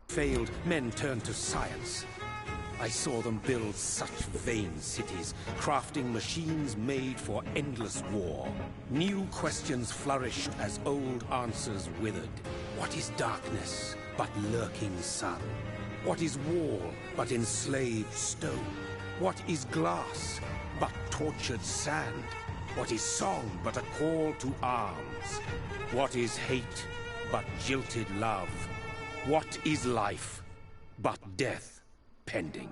Failed, men turned to science. I saw them build such vain cities, crafting machines made for endless war. New questions flourished as old answers withered. What is darkness but lurking sun? What is wall but enslaved stone? What is glass but tortured sand? What is song but a call to arms? What is hate but jilted love? What is life but death pending?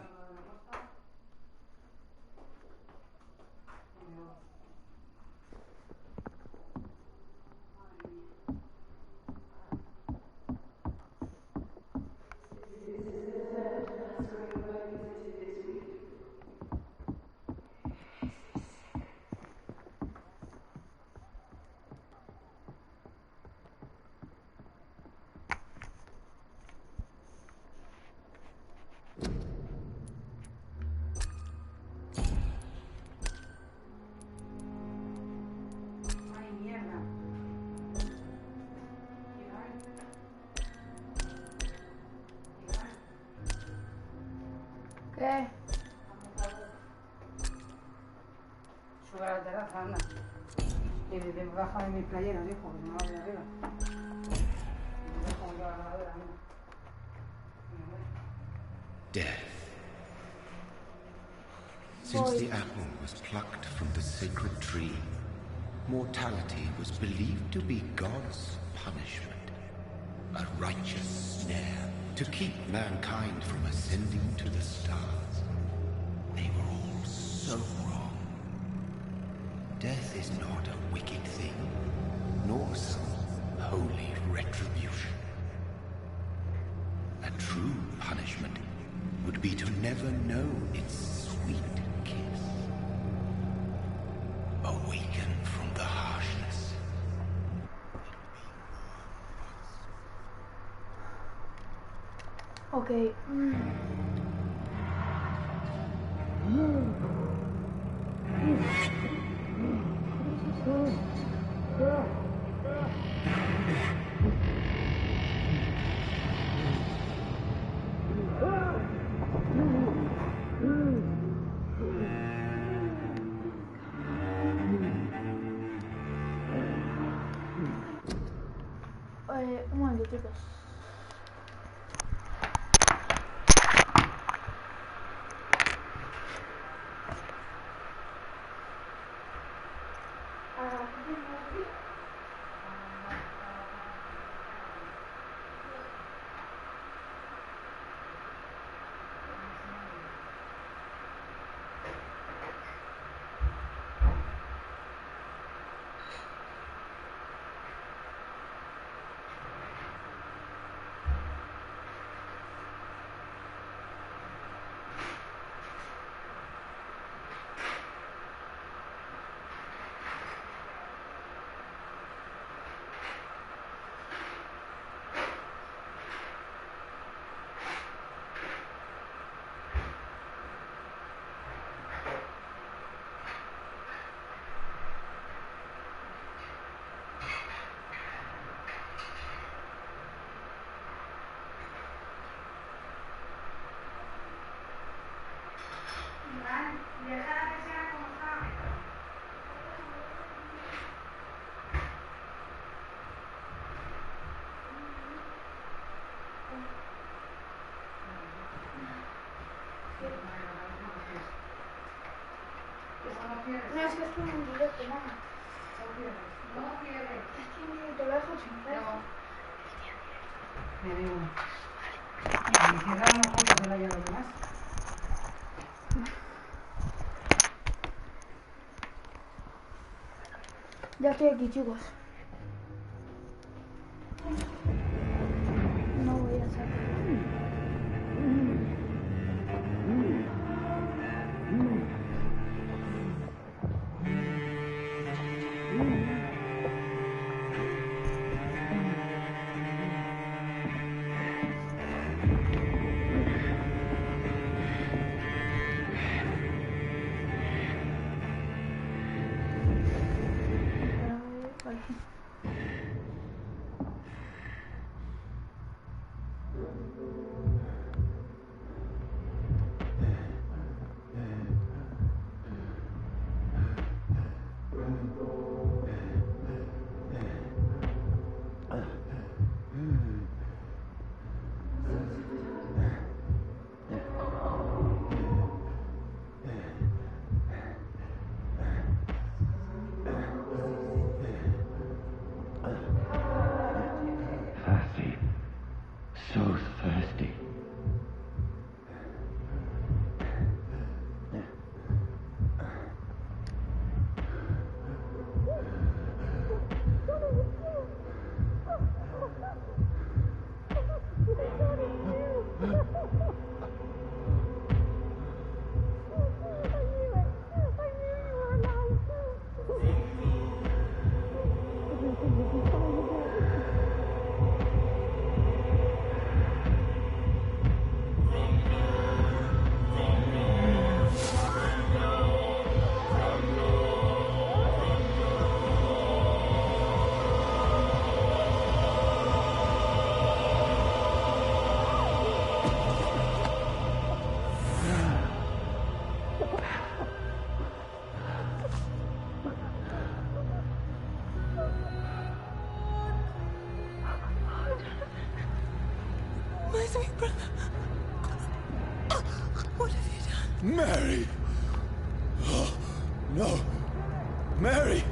¿Qué? Sube a la terraza, anda. Y me baja de mi playera, dijo, que me va de arriba. Y me dejo la lavadora, anda. Death. Since the apple was plucked from the sacred tree, mortality was believed to be God's punishment, a righteous snare to keep mankind from ascending to the stars. They were all so wrong. Death is not a wicked thing, nor some holy retribution. A true punishment would be to never know its sweet kiss. Awaken from the harshness. Okay. Un momento, chicos. No, es que estoy en directo, mamá. No quiere. Es que te lo dejo sin red. No. Me digo. Y cerramos juntos de la llave los demás. Ya estoy aquí, chicos. No voy a sacar. Thirsty. So thirsty. My sweet brother. What have you done? Mary! Oh, no! Mary!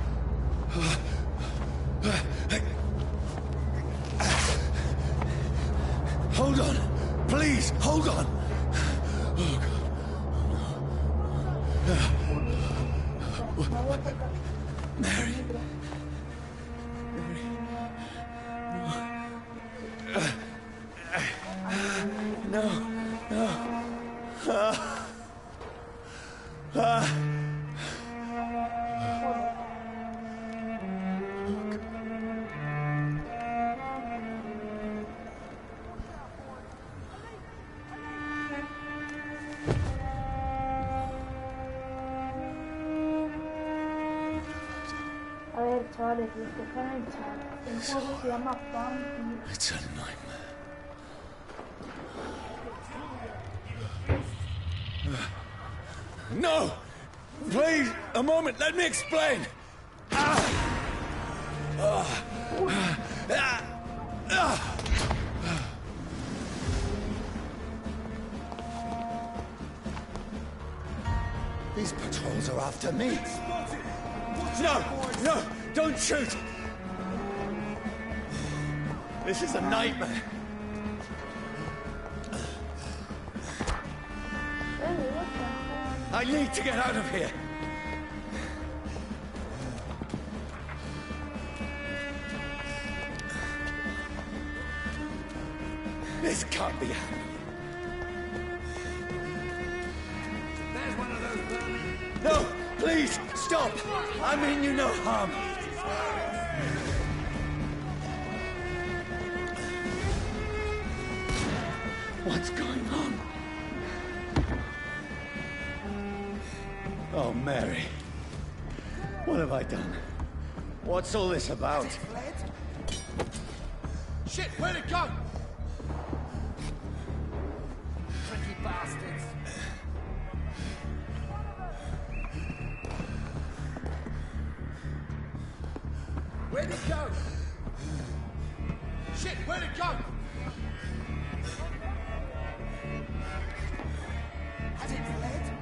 Hold on! Please, hold on! Oh, God. Mary? No, no. A ver, chavales, los que están en el chat, el juego se llama Vampyr. It's a nightmare. No! Please, a moment, let me explain! These patrols are after me. No! No! Don't shoot! This is a nightmare. I need to get out of here. This can't be happening. There's one of those. No, please, stop. I mean you no harm. What's going on? Oh, Mary. What have I done? What's all this about? Shit, where'd it go? Tricky bastards. Where'd it go? Shit, where'd it go? Has it fled?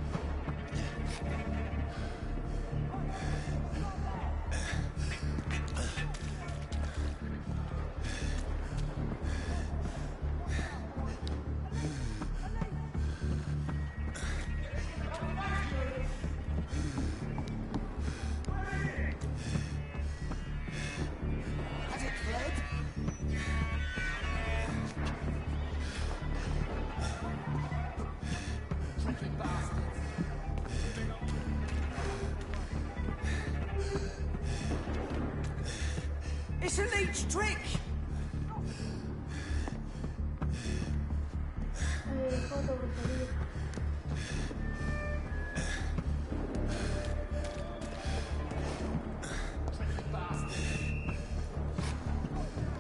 It's a leech trick!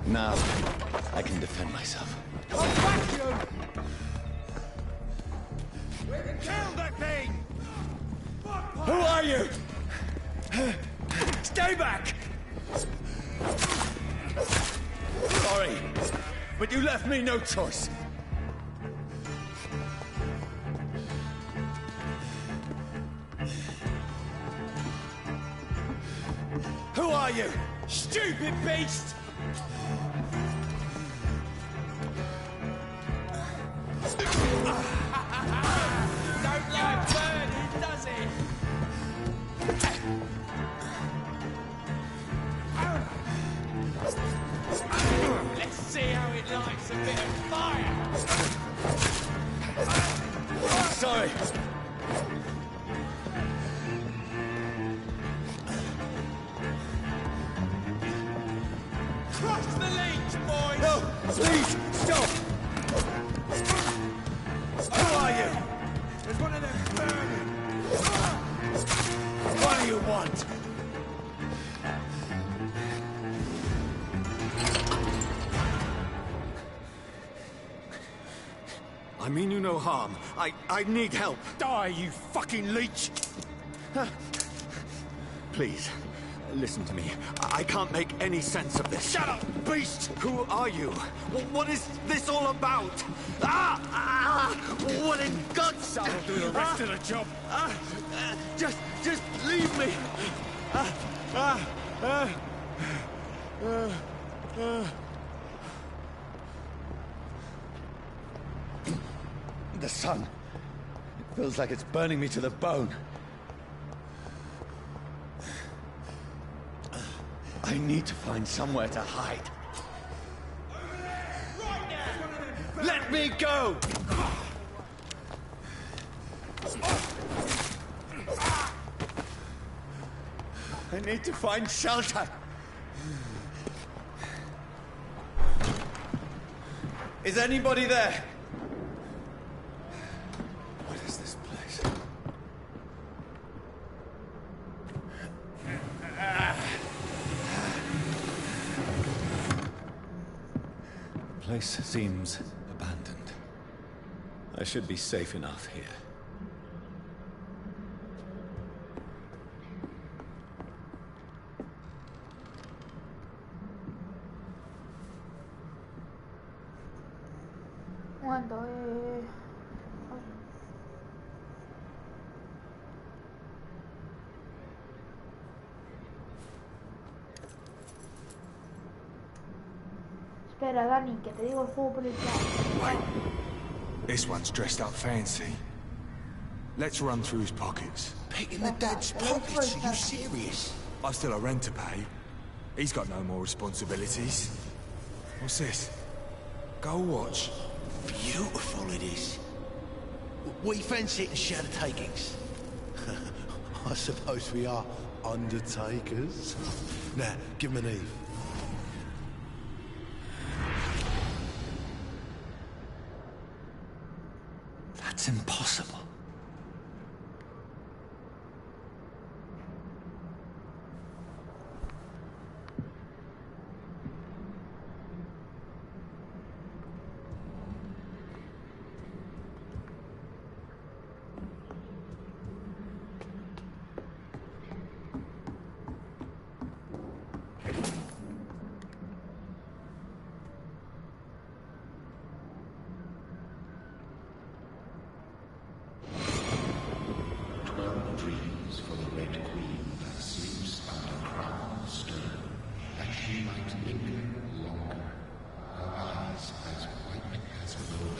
Now, I can defend myself. Come back! you? Stay back! Sorry, but you left me no choice. Who are you? Stupid beast! Don't like burning, does it? Let's see how it likes a bit of fire. Sorry. Crush the leech, boys! No, please, stop! Who are you? There's one of them burning. What do you want? I mean you no harm. I need help. Die, you fucking leech! Please, listen to me. I can't make any sense of this. Shut up, beast! Who are you? What is this all about? What in God's... I'll do the rest of the job. Just leave me. The sun. It feels like it's burning me to the bone. I need to find somewhere to hide. Let me go! I need to find shelter. Is anybody there? What is this place? The place seems abandoned. I should be safe enough here. Cuando Espera, Dani, que te digo el juego por el chat. Wait. This one's dressed up fancy. Let's run through his pockets. Picking the dad's pockets, are you serious? I've still a rent to pay. He's got no more responsibilities. What's this? Gold watch. Beautiful it is. We fancy it and share the takings. I suppose we are undertakers. Now, give him an Eve. That's impossible.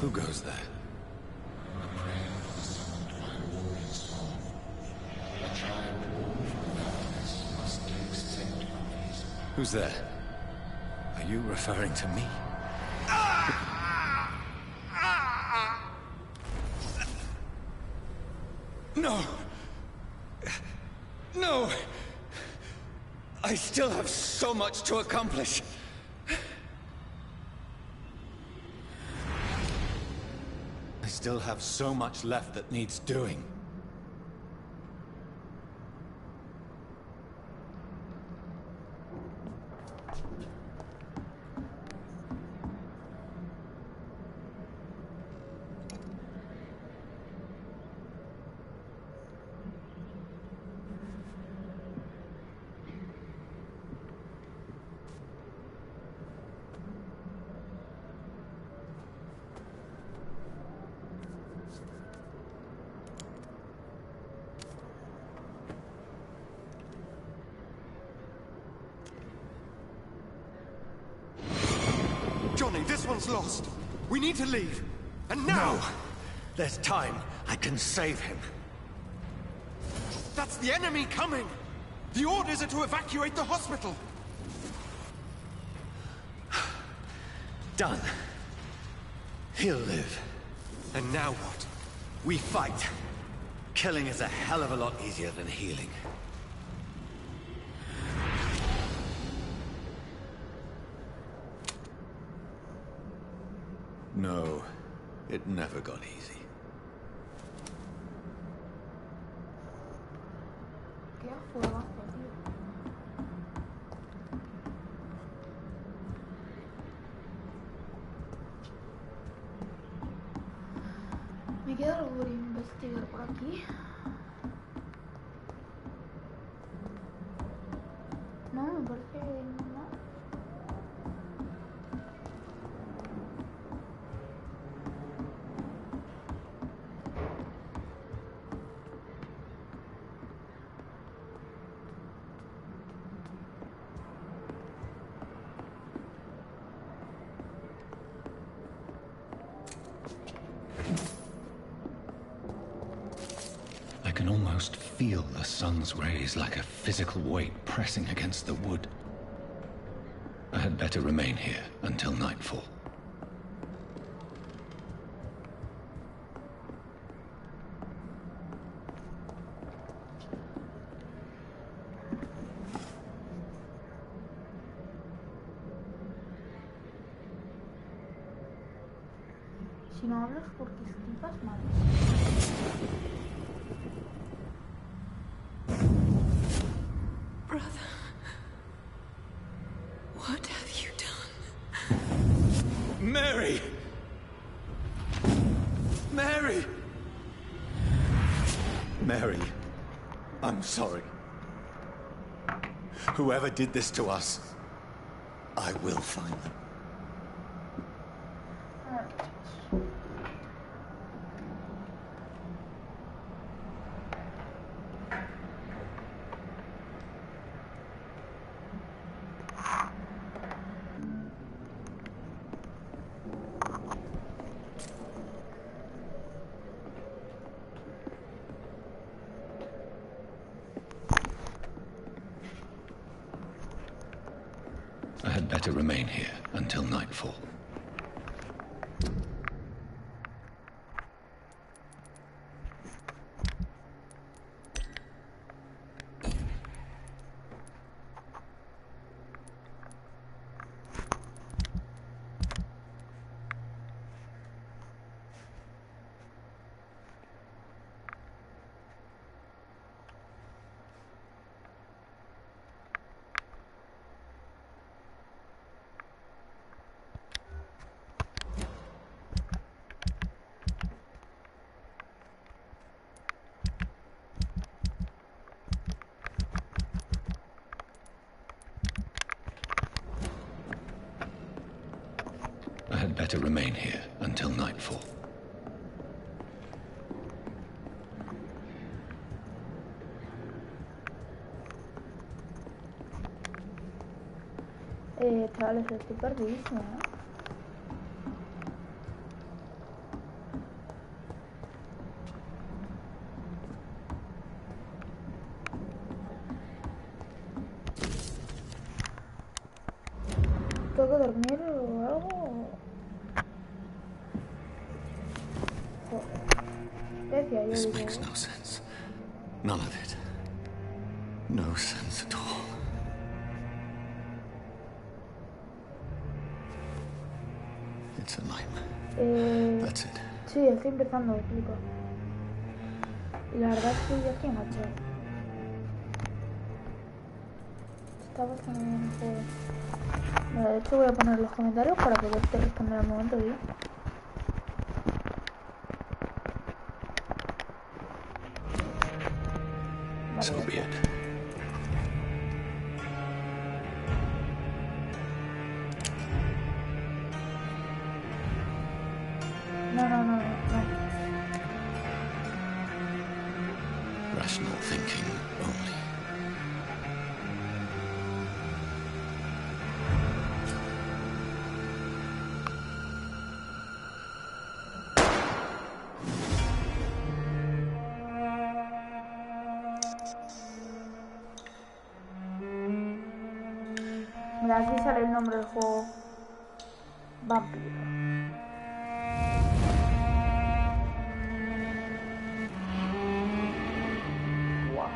Who goes there? Who's there? Are you referring to me? No! No! I still have so much to accomplish. I still have so much left that needs doing. one's lost. We need to leave. And now! No! There's time. I can save him. That's the enemy coming! The orders are to evacuate the hospital! Done. He'll live. And now what? We fight. Killing is a hell of a lot easier than healing. No, it never got easy. Qué afuerazo, tío. Me queda algo por investigar por aquí. No, me parece que no. I can almost feel the sun's rays like a physical weight pressing against the wood. I had better remain here until nightfall. Si no hablas porque escribas mal. Brother, what have you done? Mary! Mary! Mary, I'm sorry. Whoever did this to us, I will find them. I had better remain here until nightfall. I had better remain here until nightfall. Chavales, estoy perdidísimo, ¿no? ¿Tengo que dormir o algo? Decía yo. This makes no sense. None of it. No sense at all. It's a nightmare. That's it. Sí, estoy empezando, me explico. Y la verdad es que ya estoy enganchado. Está bastante bien el juego. Mira, de hecho voy a poner los comentarios para poderte responder al momento, tío. So be it. No. Rational thinking only. Mira, aquí sale el nombre del juego. Vampyr. Wow.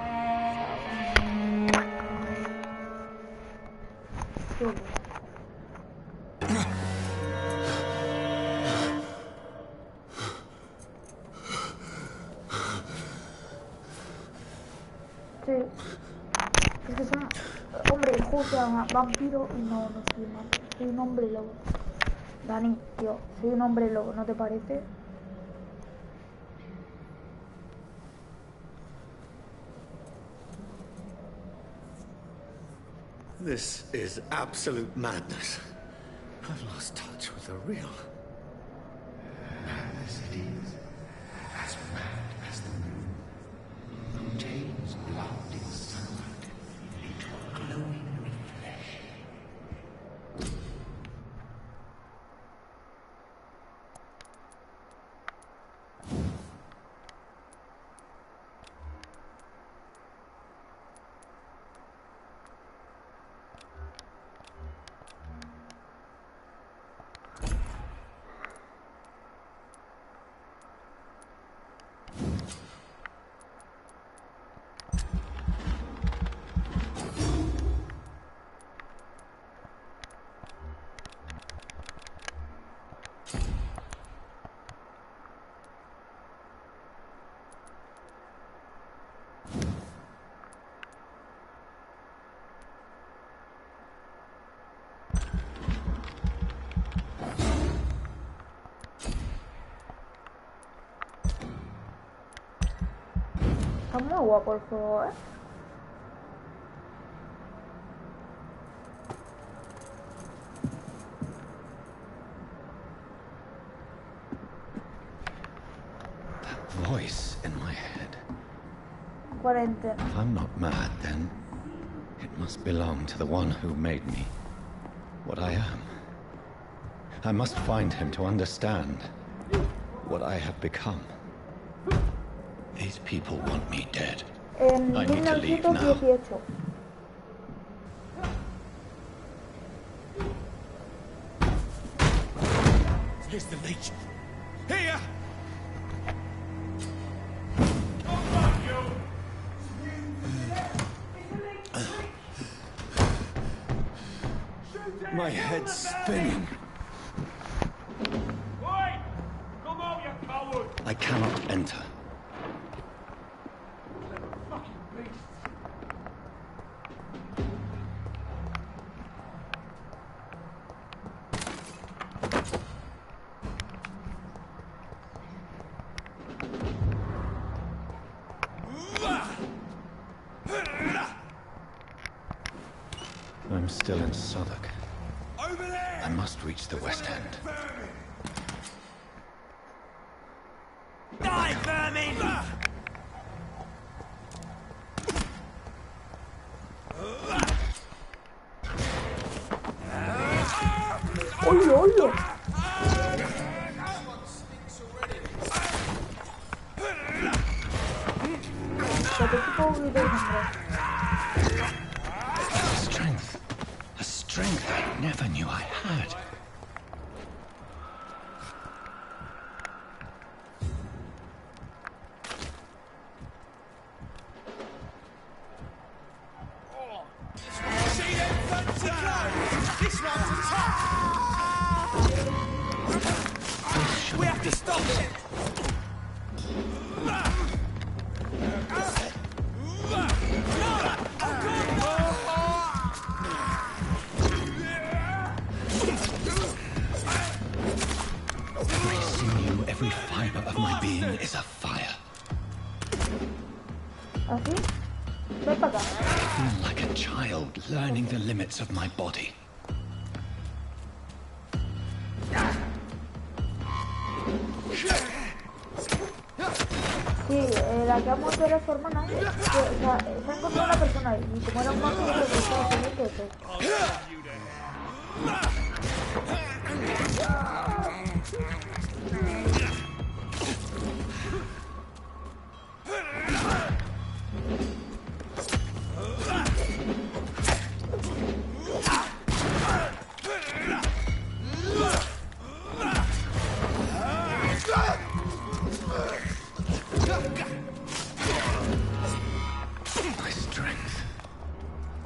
Chulo. Sí. Es que son... Hombre, el juego se llama Vampiro y no soy un vampiro. Soy un hombre lobo. Dani, tío, soy un hombre lobo, ¿no te parece? This is absolute madness. I've lost touch with the real. Mad as it is, as mad as the moon, contains blinding sunlight into a glowing flesh. Está muy guapo el juego, ¿eh? That voice in my head. Cuarentena. If I'm not mad, then it must belong to the one who made me what I am. I must find him to understand what I have become. These people want me dead. En I need to leave now. 1918. Here's the leech. Here! My head's spinning. Oi! Come out, you coward! I cannot enter. Fucking beasts! I'm still in Southwark. Over there! I must reach the West End. Die, vermin! ¡Oye, oye! A strength I never knew I had. See them fancy clothes? This one's a top! We have to stop it! Every sinew, every fiber of my being is afire. ¿Así? Ven para acá. I feel like a child learning the limits of my body. Sí, la que ha muerto era su hermana. Que, o sea, se ha encontrado una persona ahí. Y como era un vampiro, pues estaba feliz que eso.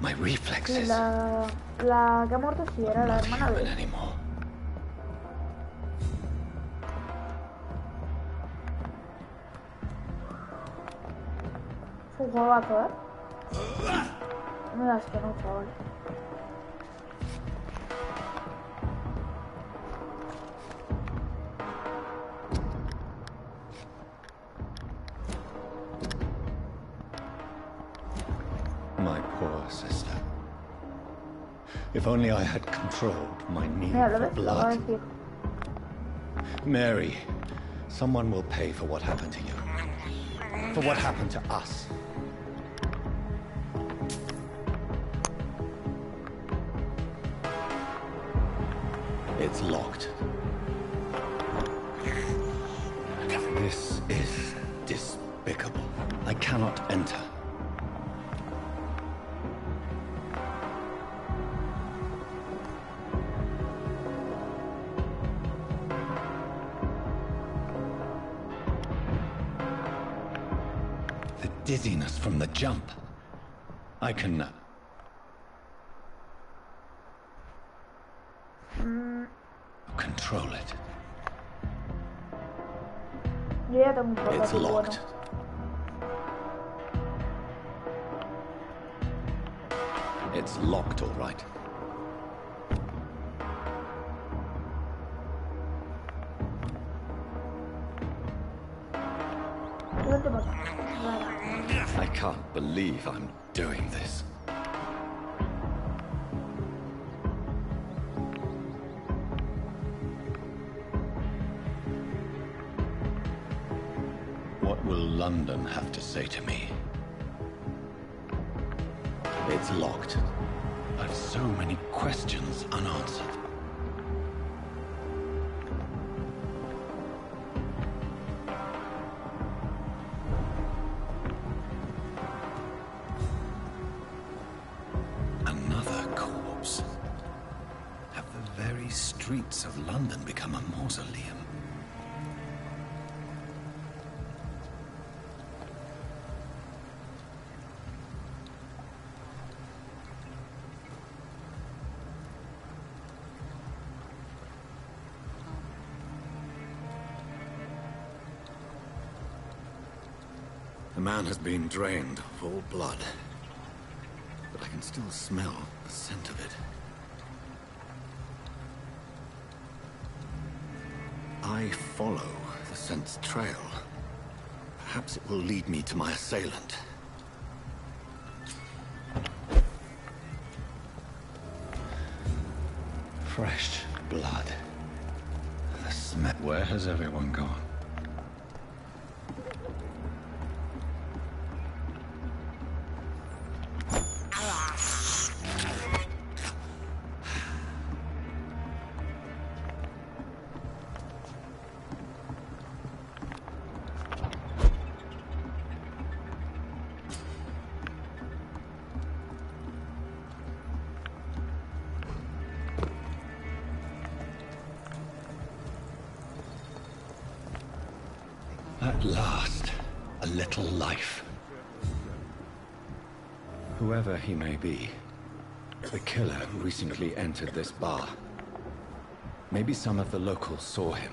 My Sí, reflexes. la que ha muerto sí era la Not hermana de human él. anymore. Es un juegazo, ¿eh? No me das que no, chaval. My poor sister. If only I had controlled my need Mira, ¿lo for ves? Lo va a blood. decir. Mary, someone will pay for what happened to you. For what happened to us. It's locked. This is despicable. I cannot enter. The dizziness from the jump. I can... control it. Yo ya tengo un It's portátil bueno. locked. It's locked, all right. Vente para acá. Vale. I can't believe I'm doing this. What will London have to say to me? It's locked. I've so many questions unanswered. Another corpse. Have the very streets of London become a mausoleum? The man has been drained of all blood, but I can still smell the scent of it. I follow the scent's trail. Perhaps it will lead me to my assailant. Fresh blood. The smell. Where has everyone gone? At last, a little life. Whoever he may be, the killer recently entered this bar. Maybe some of the locals saw him.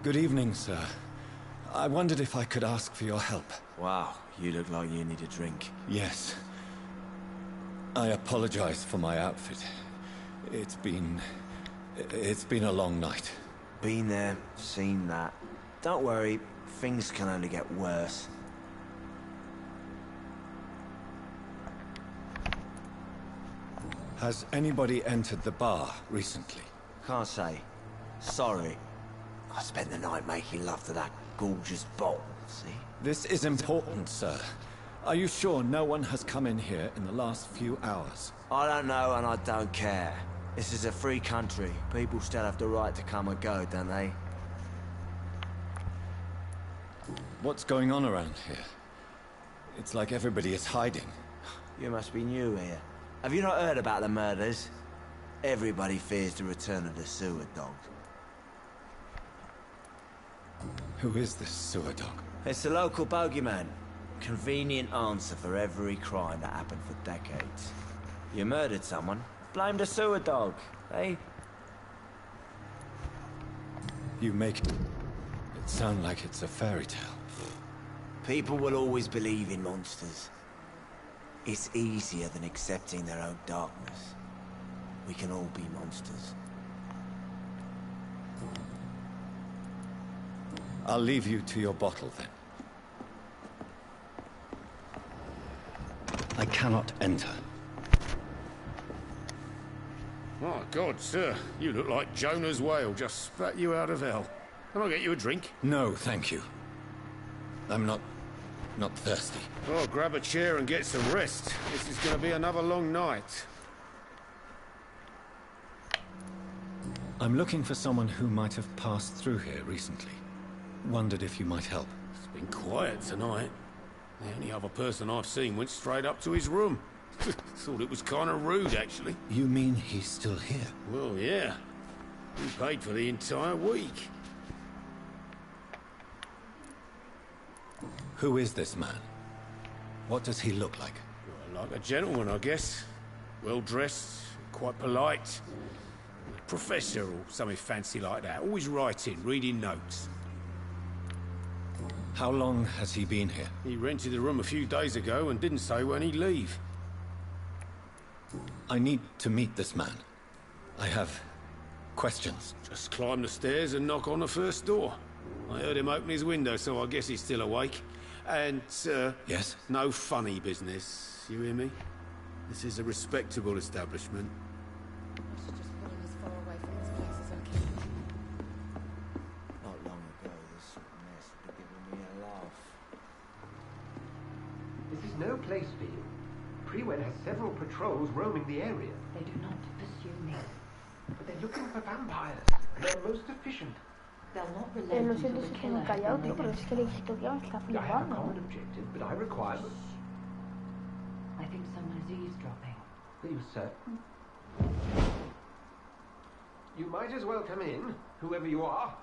Good evening, sir. I wondered if I could ask for your help. Wow, you look like you need a drink. Yes. I apologize for my outfit. It's been a long night. Been there, seen that. Don't worry, things can only get worse. Has anybody entered the bar recently? Can't say. Sorry. I spent the night making love to that gorgeous bottle, see? This is important, sir. Are you sure no one has come in here in the last few hours? I don't know and I don't care. This is a free country. People still have the right to come and go, don't they? What's going on around here? It's like everybody is hiding. You must be new here. Have you not heard about the murders? Everybody fears the return of the sewer dog. Who is this sewer dog? It's the local bogeyman. Convenient answer for every crime that happened for decades. You murdered someone, blamed a sewer dog, eh? You make it sound like it's a fairy tale. People will always believe in monsters. It's easier than accepting their own darkness. We can all be monsters. I'll leave you to your bottle, then. I cannot enter. My God, sir. You look like Jonah's whale just spat you out of hell. Can I get you a drink? No, thank you. I'm not thirsty. Oh, grab a chair and get some rest. This is going to be another long night. I'm looking for someone who might have passed through here recently. Wondered if you might help. It's been quiet tonight. The only other person I've seen went straight up to his room. Thought it was kind of rude, actually. You mean he's still here? Well, yeah. He paid for the entire week. Who is this man? What does he look like? Well, like a gentleman, I guess. Well-dressed, quite polite. Professor or something fancy like that. Always writing, reading notes. How long has he been here? He rented the room a few days ago and didn't say when he'd leave. I need to meet this man. I have questions. Just climb the stairs and knock on the first door. I heard him open his window, so I guess he's still awake. And, Yes? no funny business. You hear me? This is a respectable establishment. Not long ago, this sort of mess would have given me a laugh. This is no place for you. Prewed has several patrols roaming the area. They do not pursue me. But they're looking for vampires. They're most efficient. They'll not Lo relent until siento the si estoy killer muy has callado, been tío, pero es que la historia me está I have a flipando. common objective, but I require them. I think someone is eavesdropping. Are you certain? You might as well come in, whoever you are.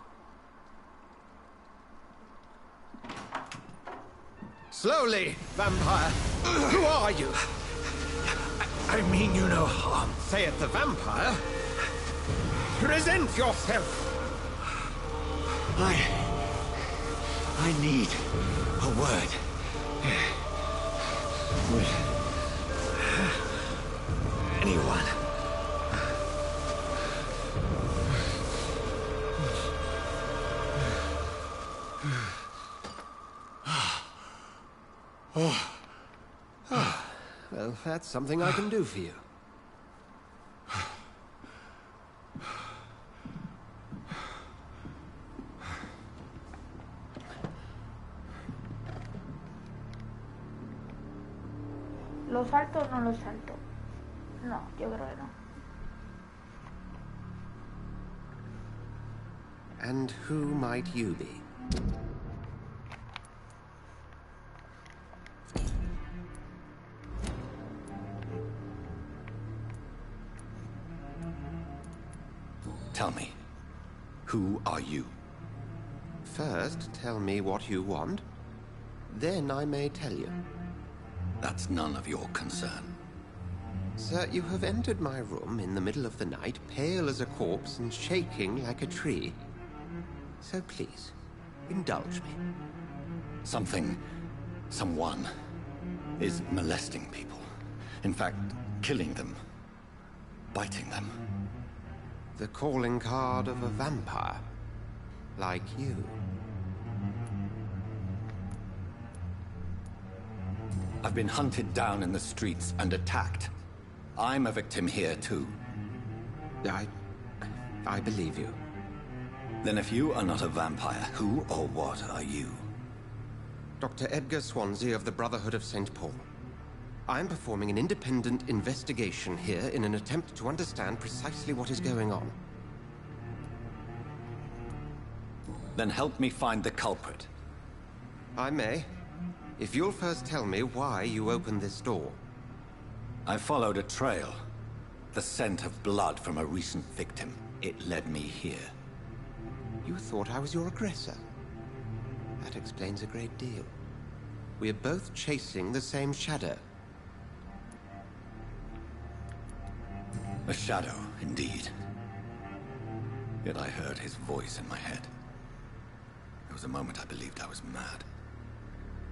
Slowly, vampire. Who are you? I mean you no harm. Say it, the vampire. Present yourself. I need a word. With anyone. Well, that's something I can do for you. ¿Lo salto o no lo salto? No, yo creo que no. And who might you be? Tell me, who are you? First, tell me what you want. Then I may tell you. That's none of your concern. Sir, you have entered my room in the middle of the night, pale as a corpse and shaking like a tree. So please, indulge me. Someone is molesting people. In fact, killing them. Biting them. The calling card of a vampire. Like you. I've been hunted down in the streets and attacked. I'm a victim here, too. I believe you. Then if you are not a vampire, who or what are you? Dr. Edgar Swansea of the Brotherhood of St. Paul. I'm performing an independent investigation here in an attempt to understand precisely what is going on. Then help me find the culprit. I may. If you'll first tell me why you opened this door. I followed a trail. The scent of blood from a recent victim. It led me here. You thought I was your aggressor. That explains a great deal. We're both chasing the same shadow. A shadow, indeed. Yet I heard his voice in my head. There was a moment I believed I was mad.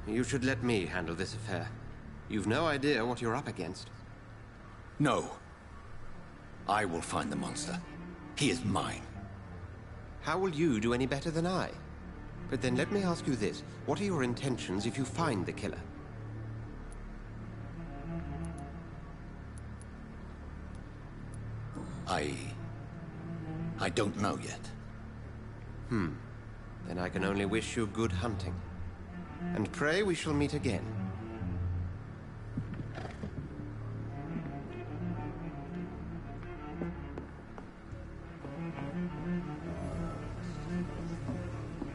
You should let me handle this affair. You've no idea what you're up against. No. I will find the monster. He is mine. How will you do any better than I? But then let me ask you this. What are your intentions if you find the killer? I don't know yet. Then I can only wish you good hunting. And pray we shall meet again.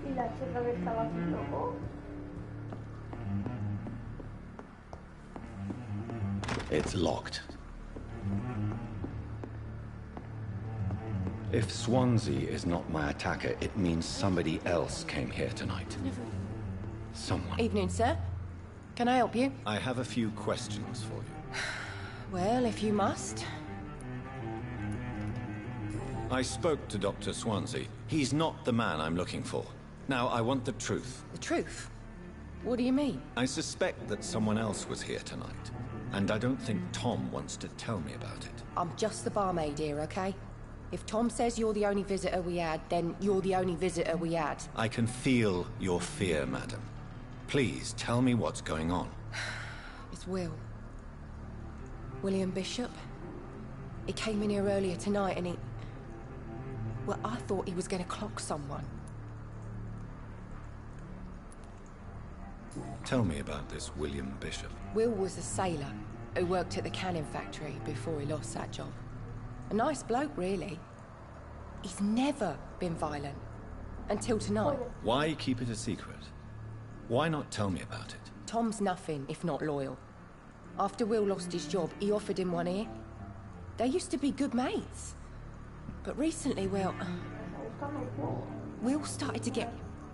Y la chica que estaba aquí, loco. It's locked. If Swansea is not my attacker, it means somebody else came here tonight. Someone. Evening, sir. Can I help you? I have a few questions for you. Well, if you must. I spoke to Dr. Swansea. He's not the man I'm looking for. Now, I want the truth. The truth? What do you mean? I suspect that someone else was here tonight. And I don't think Tom wants to tell me about it. I'm just the barmaid here, okay? If Tom says you're the only visitor we had, then you're the only visitor we had. I can feel your fear, madam. Please, tell me what's going on. It's Will. William Bishop. He came in here earlier tonight and he... Well, I thought he was going to clock someone. Tell me about this William Bishop. Will was a sailor who worked at the cannon factory before he lost that job. A nice bloke, really. He's never been violent. Until tonight. Why keep it a secret? Why not tell me about it? Tom's nothing if not loyal. After Will lost his job, he offered him one ear. They used to be good mates. But recently, well... Will started to get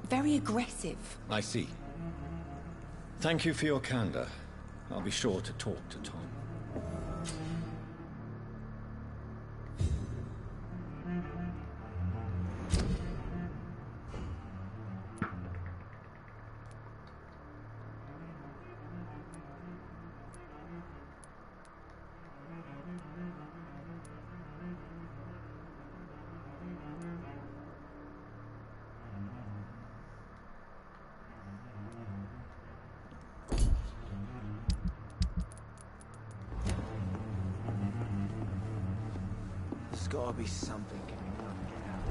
very aggressive. I see. Thank you for your candor. I'll be sure to talk to Tom. There's gotta be something getting done to get out.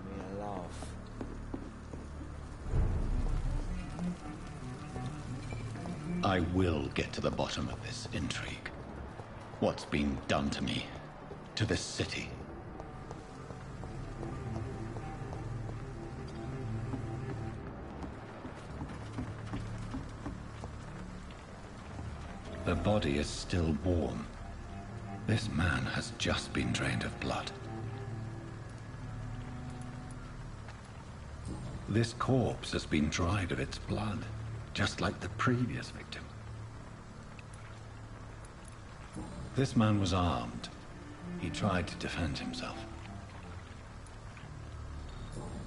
Me a laugh. I will get to the bottom of this intrigue. What's been done to me, to this city. The body is still warm. This man has just been drained of blood. This corpse has been dried of its blood, just like the previous victim. This man was armed. He tried to defend himself.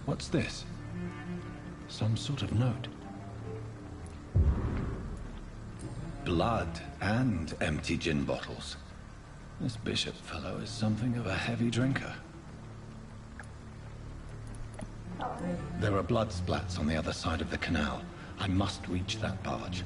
What's this? Some sort of note. Blood and empty gin bottles. This Bishop fellow is something of a heavy drinker. There are blood splats on the other side of the canal. I must reach that barge.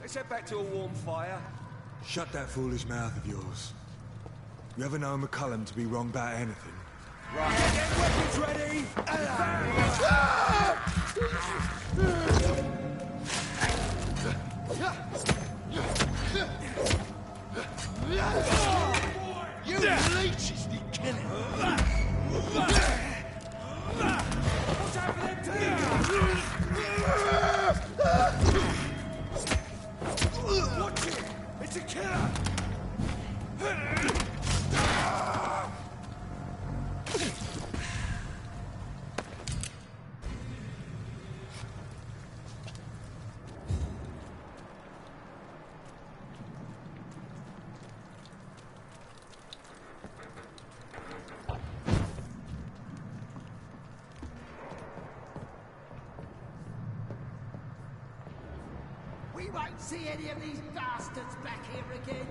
Let's head back to a warm fire. Shut that foolish mouth of yours. You ever known McCullum to be wrong about anything? Right, get weapons ready! You leeches need killing. Watch out for them too! Watch it! It's a killer! We won't see any of these bastards back here again.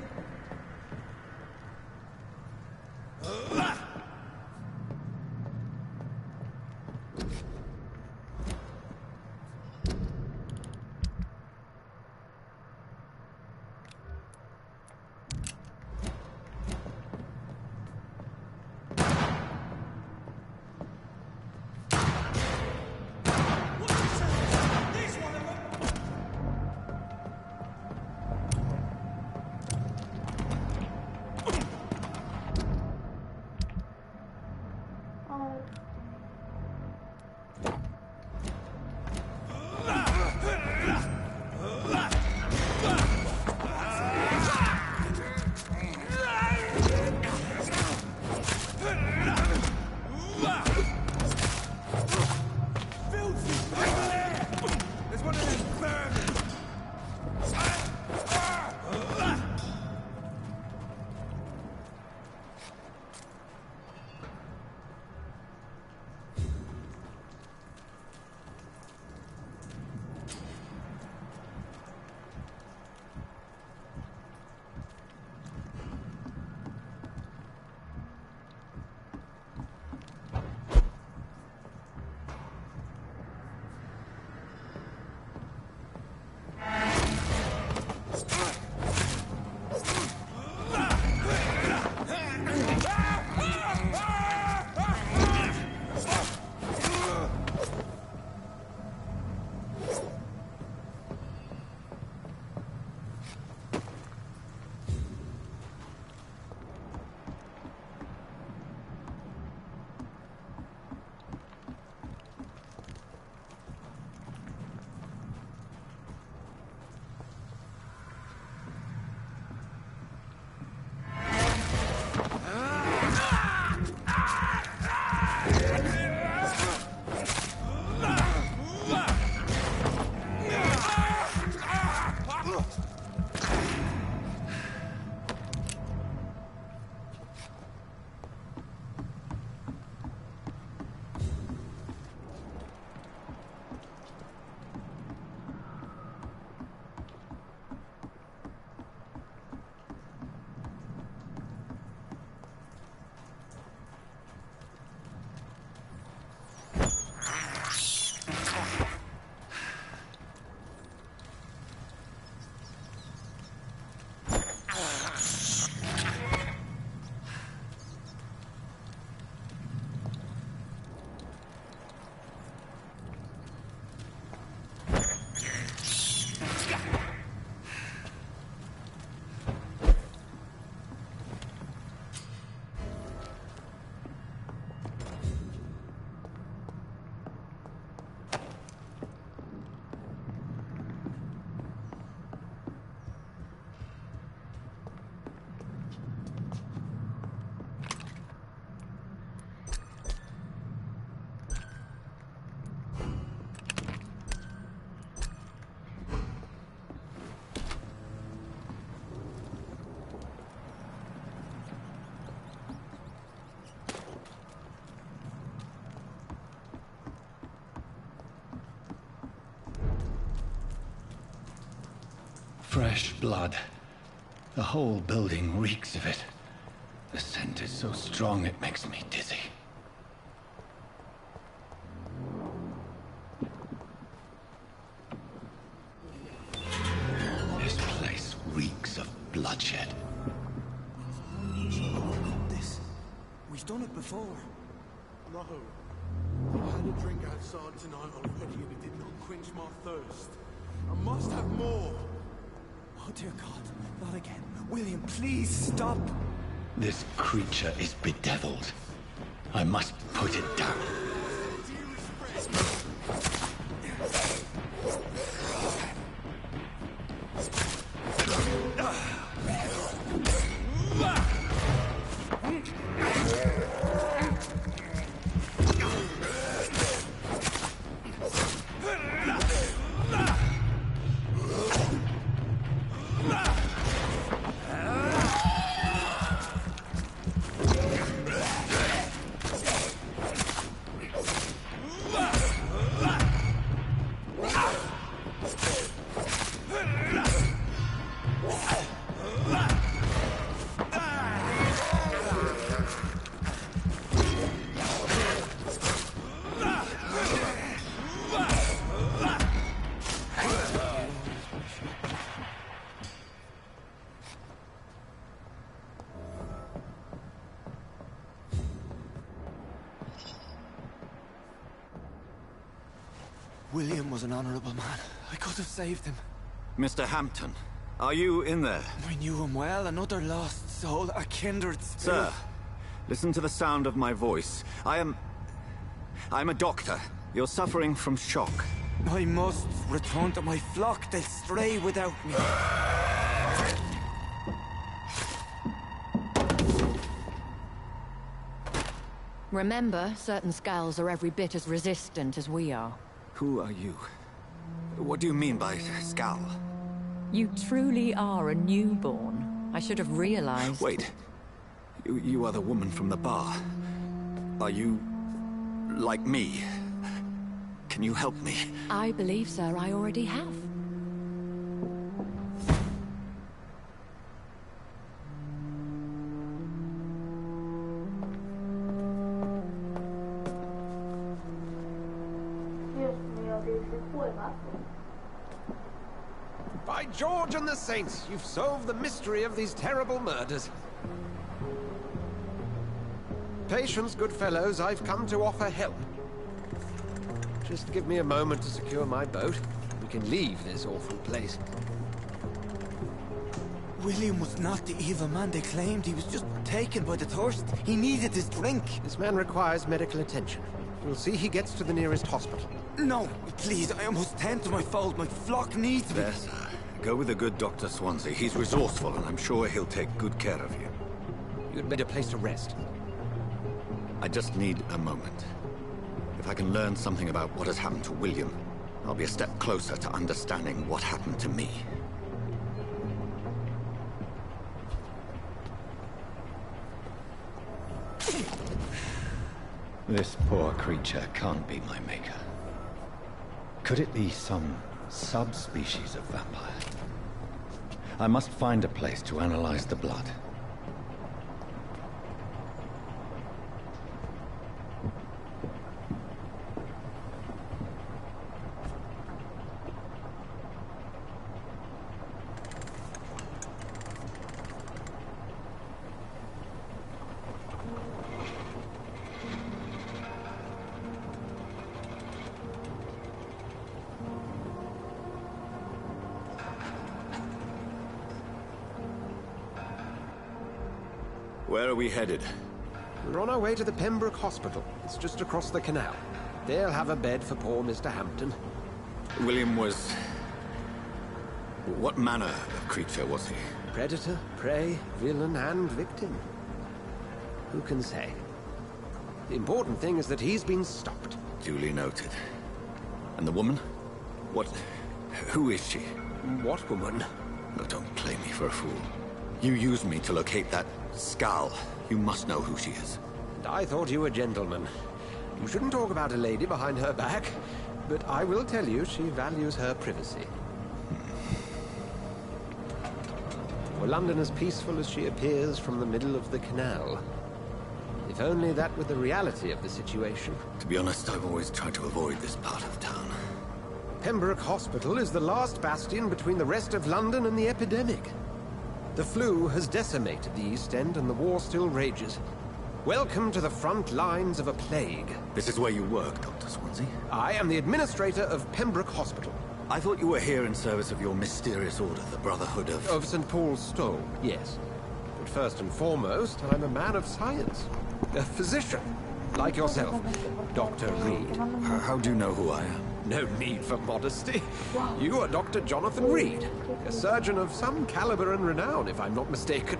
Fresh blood. The whole building reeks of it. The scent is so strong it makes me dizzy. bloodshed. This. We've done it before. No. I had a drink outside tonight already and it did not quench my thirst. I must have more. Oh dear God, not again. William, please stop. This creature is bedeviled. I must put it down. William was an honorable man. I could have saved him. Mr. Hampton, are you in there? I knew him well, another lost soul, a kindred spirit. Sir, listen to the sound of my voice. I'm a doctor. You're suffering from shock. I must return to my flock. They'll stray without me. Remember, certain skulls are every bit as resistant as we are. Who are you? What do you mean by skull? You truly are a newborn. I should have realized. Wait. You are the woman from the bar. Are you... like me? Can you help me? I believe, sir, I already have. By George and the Saints, you've solved the mystery of these terrible murders. Patience, good fellows, I've come to offer help. Just give me a moment to secure my boat. We can leave this awful place. William was not the evil man they claimed. He was just taken by the thirst. He needed his drink. This man requires medical attention. We'll see he gets to the nearest hospital. No, please, I must tend to my fold. My flock needs me. There, sir. Go with the good Dr. Swansea. He's resourceful, and I'm sure he'll take good care of you. You'd better place to rest. I just need a moment. If I can learn something about what has happened to William, I'll be a step closer to understanding what happened to me. This poor creature can't be my maker. Could it be some subspecies of vampire? I must find a place to analyze the blood. Where are we headed? We're on our way to the Pembroke Hospital. It's just across the canal. They'll have a bed for poor Mr. Hampton. William was... what manner of creature was he? Predator, prey, villain, and victim. Who can say? The important thing is that he's been stopped. Duly noted. And the woman? What... who is she? What woman? Oh, don't play me for a fool. You used me to locate that skull. You must know who she is. And I thought you a gentleman. You shouldn't talk about a lady behind her back, but I will tell you she values her privacy. For London as peaceful as she appears from the middle of the canal. If only that were the reality of the situation. To be honest, I've always tried to avoid this part of town. Pembroke Hospital is the last bastion between the rest of London and the epidemic. The flu has decimated the East End and the war still rages. Welcome to the front lines of a plague. This is where you work, Dr. Swansea? I am the administrator of Pembroke Hospital. I thought you were here in service of your mysterious order, the Brotherhood of... Of St. Paul's Stole, yes. But first and foremost, I'm a man of science. A physician, like yourself, Dr. Reed. How do you know who I am? No need for modesty. You are Dr. Jonathan Reed, a surgeon of some caliber and renown, if I'm not mistaken.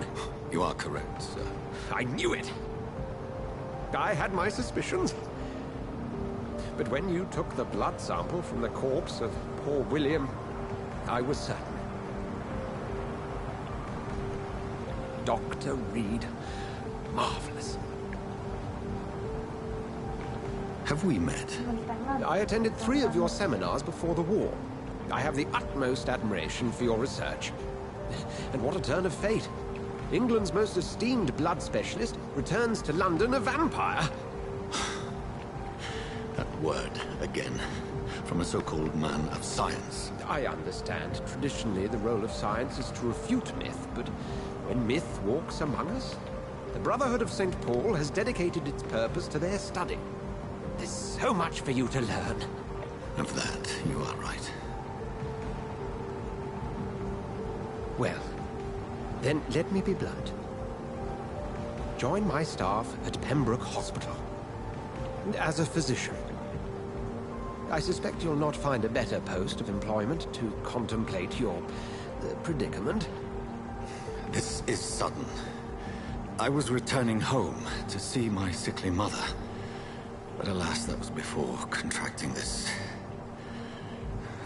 You are correct, sir. I knew it. I had my suspicions. But when you took the blood sample from the corpse of poor William, I was certain. Dr. Reed, marvelous. Have we met? I attended 3 of your seminars before the war. I have the utmost admiration for your research. And what a turn of fate. England's most esteemed blood specialist returns to London a vampire. That word, again, from a so-called man of science. I understand. Traditionally, the role of science is to refute myth, but when myth walks among us, the Brotherhood of St. Paul has dedicated its purpose to their study. There's so much for you to learn. Of that, you are right. Well, then let me be blunt. Join my staff at Pembroke Hospital. As a physician. I suspect you'll not find a better post of employment to contemplate your predicament. This is sudden. I was returning home to see my sickly mother. But alas, that was before contracting this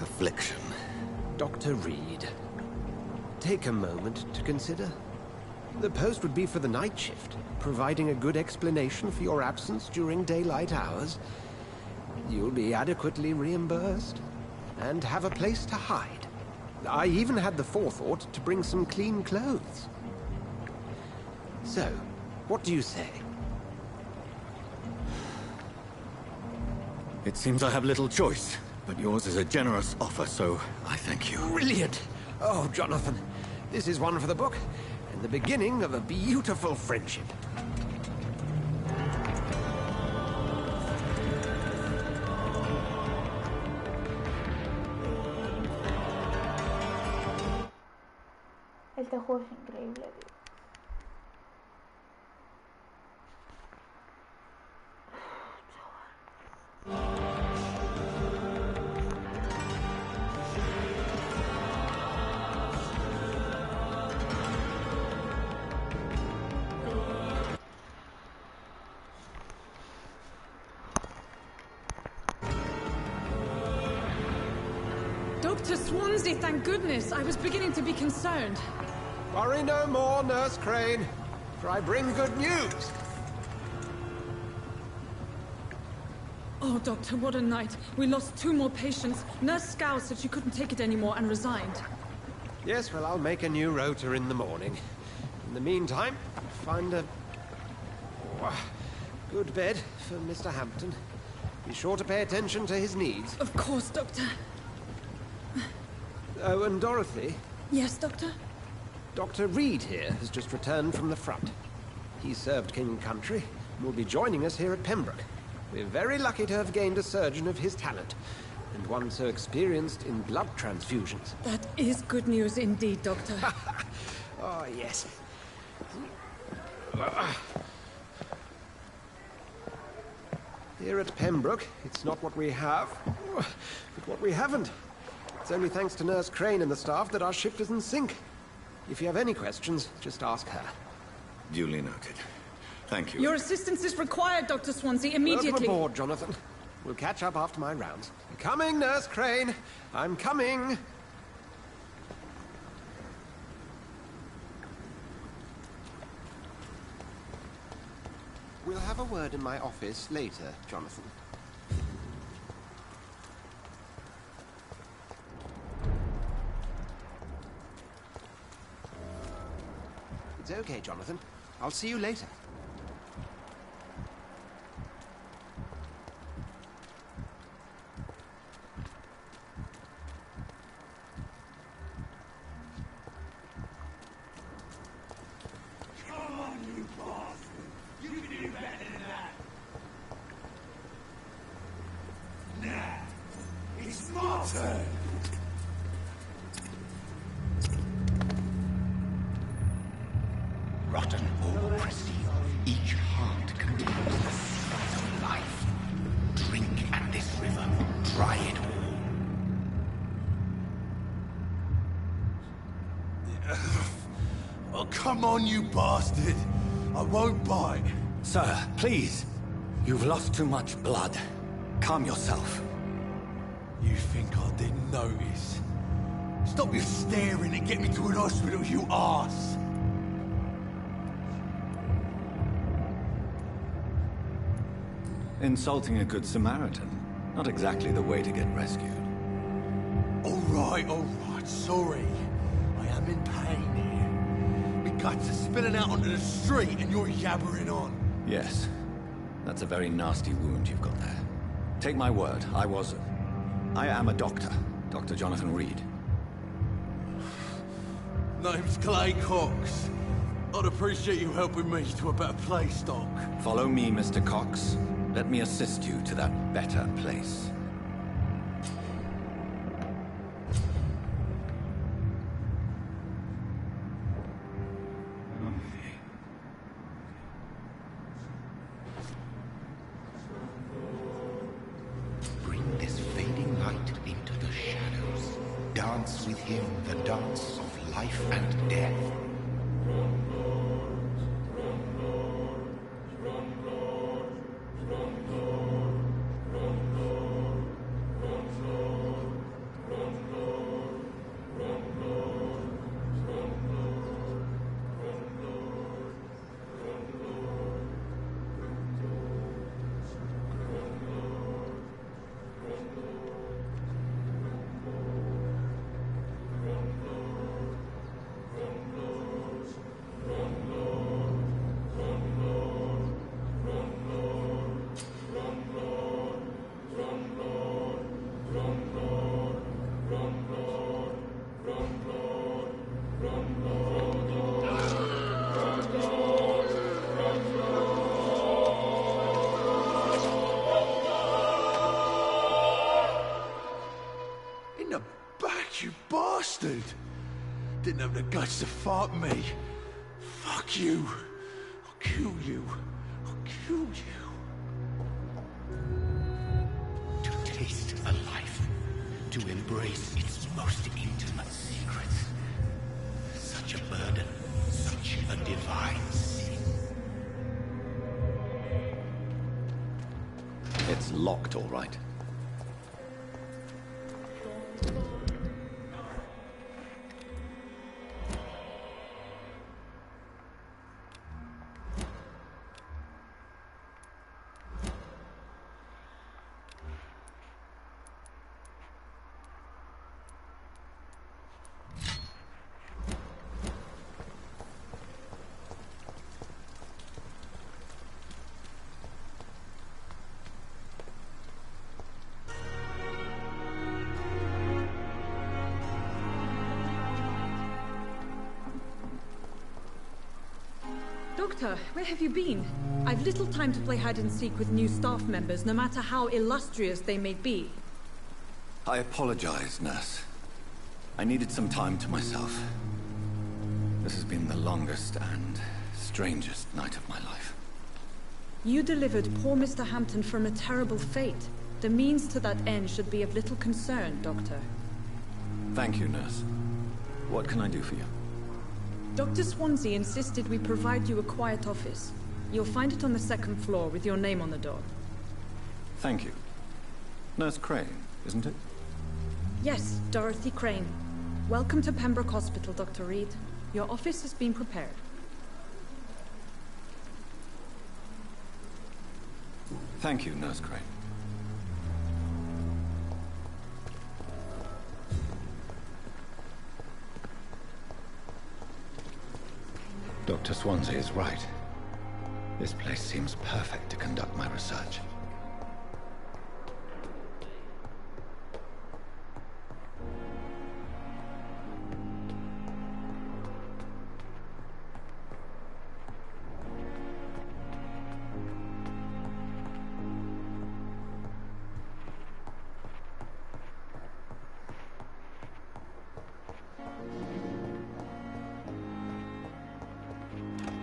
affliction. Dr. Reed, take a moment to consider. The post would be for the night shift, providing a good explanation for your absence during daylight hours. You'll be adequately reimbursed, and have a place to hide. I even had the forethought to bring some clean clothes. So, what do you say? It seems I have little choice, but yours is a generous offer, so I thank you. Brilliant! Oh, Jonathan, this is one for the book, and the beginning of a beautiful friendship. Este juego es increíble, tío. Dr. Swansea, thank goodness. I was beginning to be concerned. Worry no more, Nurse Crane, for I bring good news. Oh, Doctor, what a night. We lost 2 more patients. Nurse Scow said she couldn't take it anymore and resigned. Yes, well, I'll make a new rota in the morning. In the meantime, find a good bed for Mr. Hampton. Be sure to pay attention to his needs. Of course, Doctor. Oh, and Dorothy? Yes, Doctor? Dr. Reed here has just returned from the front. He served King and Country and will be joining us here at Pembroke. We're very lucky to have gained a surgeon of his talent, and one so experienced in blood transfusions. That is good news indeed, Doctor. Oh, yes. Here at Pembroke, it's not what we have, but what we haven't. It's only thanks to Nurse Crane and the staff that our ship doesn't sink. If you have any questions, just ask her. Duly noted. Thank you. Your assistance is required, Dr. Swansea, immediately. Welcome aboard, Jonathan. We'll catch up after my rounds. I'm coming, Nurse Crane. I'm coming. We'll have a word in my office later, Jonathan. It's okay, Jonathan. I'll see you later. rotten or pristine, each heart contains the seeds of life. Drink at this river, try it all. Oh, come on, you bastard! I won't bite. Sir, please. You've lost too much blood. Calm yourself. You think I didn't notice? Stop your staring and get me to an hospital, you arse! Insulting a good Samaritan. Not exactly the way to get rescued. All right, sorry. I am in pain here. My guts are spilling out onto the street and you're yabbering on. Yes. That's a very nasty wound you've got there. Take my word, I am a doctor. Dr. Jonathan Reed. Name's Clay Cox. I'd appreciate you helping me to a better place, Doc. Follow me, Mr. Cox. Let me assist you to that better place. Bring this fading light into the shadows. Dance with him the dance of life and death. In the back, you bastard! Didn't have the guts to fight me. Fuck you. I'll kill you. I'll kill you. To taste a life, to embrace its most intimate secrets. Such a burden, such a divine sin. It's locked, all right. Doctor, where have you been? I've little time to play hide and seek with new staff members, no matter how illustrious they may be. I apologize, nurse. I needed some time to myself. This has been the longest and strangest night of my life. You delivered poor Mr. Hampton from a terrible fate. The means to that end should be of little concern, Doctor. Thank you, nurse. What can I do for you? Dr. Swansea insisted we provide you a quiet office. You'll find it on the second floor with your name on the door. Thank you. Nurse Crane, isn't it? Yes, Dorothy Crane. Welcome to Pembroke Hospital, Dr. Reed. Your office has been prepared. Thank you, Nurse Crane. Dr. Swansea is right. This place seems perfect to conduct my research.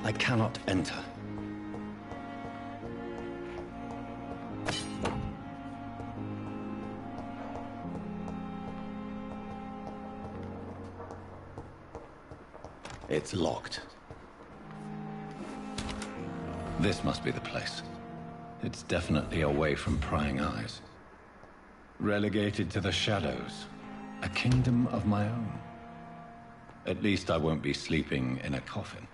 I cannot enter. It's locked. This must be the place. It's definitely away from prying eyes. Relegated to the shadows. A kingdom of my own. At least I won't be sleeping in a coffin.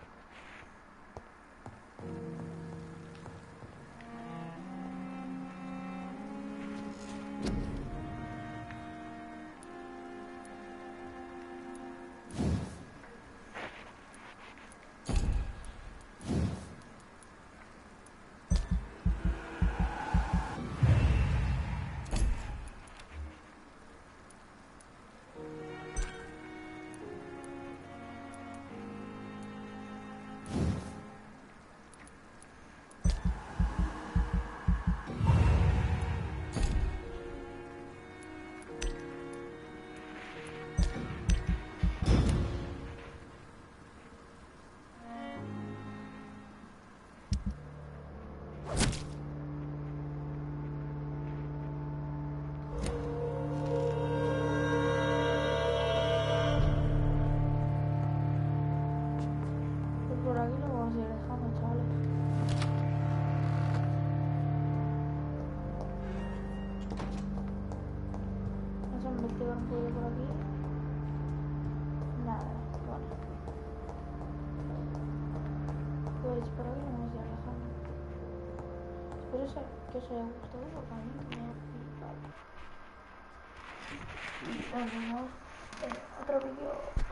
Espero que os haya gustado porque a mí me ha flipado. Nos vemos en otro vídeo.